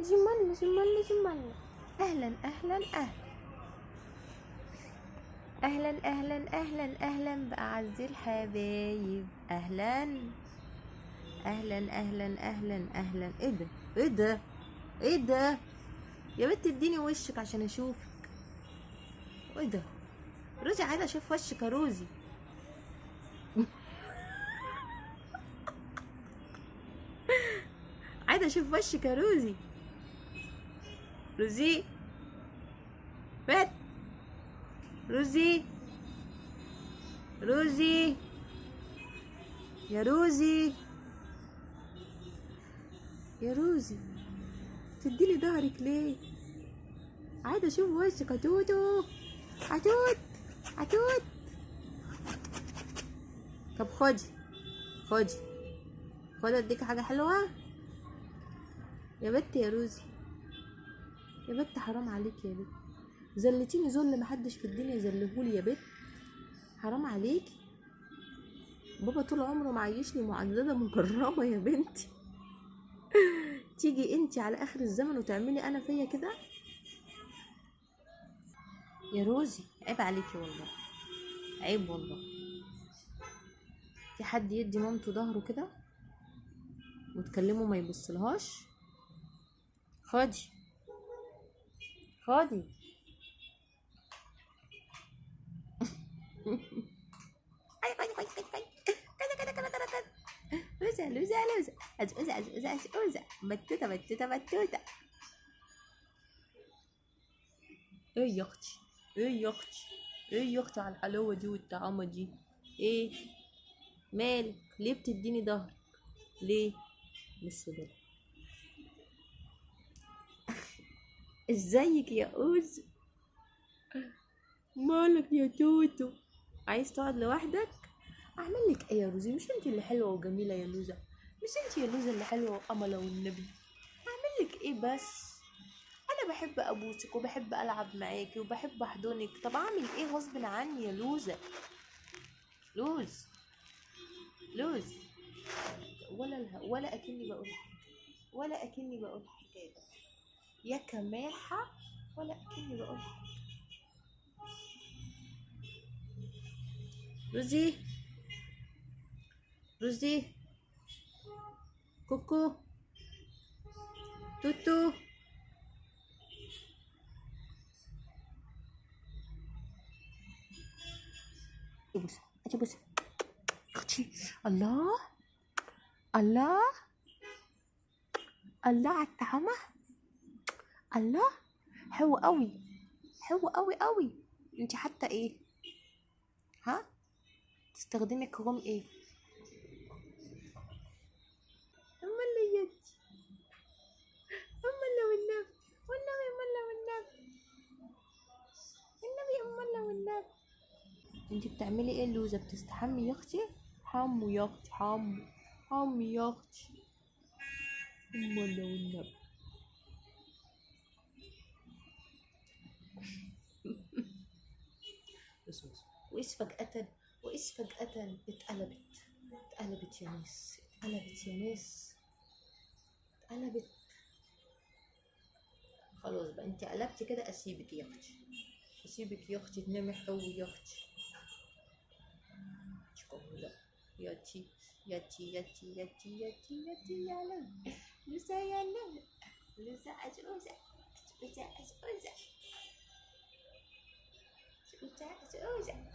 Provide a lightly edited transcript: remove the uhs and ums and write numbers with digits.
جمال جمال جمال. اهلا اهلا اهلا اهلا اهلا اهلا اهلا باعز الحبايب. اهلا اهلا اهلا اهلا اهلا. ايه ده ايه ده ايه ده يا بنت؟ اديني وشك عشان اشوفك. ايه ده؟ روزي عايزه اشوف وشك يا روزي. عايزه اشوف وشك يا روزي. روزي فات. روزي روزي يا روزي يا روزي، تديلي ظهرك ليه؟ عايزه اشوف وشك يا توتو. عتوت عتوت. طب خدي خدي خدي اديكي حاجه حلوه يا بت يا روزي. يا بت حرام عليك يا بت، زلتيني ذل محدش في الدنيا زلهولي يا بت. حرام عليكي. بابا طول عمره معيشني معززه مكرمه يا بنتي. تيجي انتي على اخر الزمن وتعملي انا فيا كده يا روزي؟ عيب عليكي والله، عيب والله. في حد يدي مامته ظهره كده وتكلمه ما يبصلهاش؟ خدي خدي. لوزة لوزة لوزة أزوزة أزوزة أزوزة بتوتة بتوتة بتوتة. ايه يا اختي؟ ايه يا اختي؟ ايه يا اختي على الحلاوة دي والطعامة دي؟ ايه مالك؟ ليه بتديني ظهرك ليه؟ بس ده ازيك يا اوز؟ مالك يا توتو؟ عايز تقعد لوحدك؟ اعمل لك ايه يا روزي؟ مش انت اللي حلوه وجميله يا لوزه؟ مش انت يا لوزه اللي حلوه وقمله والنبي؟ اعمل لك ايه بس؟ انا بحب ابوسك وبحب العب معاكي وبحب احضنك. طب اعمل ايه غصب عني يا لوزه؟ لوز لوز. ولا اكني بقول حاجه، ولا اكني بقول حاجه يا كماحه، ولا اكني بقول حاجه. روزي روزي كوكو توتو. بص اجي بص اختي. الله الله الله على الطعمه. الله حلو قوي، حلو قوي قوي. انت حتى ايه؟ ها تستخدمي كروم ايه؟ اما اللي يدي، اما اللي والنبي، والنبي اما اللي والنبي، والنبي اما اللي والنبي. انت بتعملي ايه اللوزه؟ بتستحمي يا اختي؟ حمو يا اختي حمو، حمو يا اختي. اما اللي والنبي. بص بص. وإذ فجأة اتقلبت يا ناس، اتقلبت يا ناس، اتقلبت. خلاص بقى انت قلبتي كده، اسيبك يا اختي، اسيبك يا اختي تنامي حلو يا اختي. لا ياتي ياتي ياتي ياتي ياتي ياتي يا لم لسا يا لم لسا أزوزة أزوزة أزوزة أزوزة أزوزة.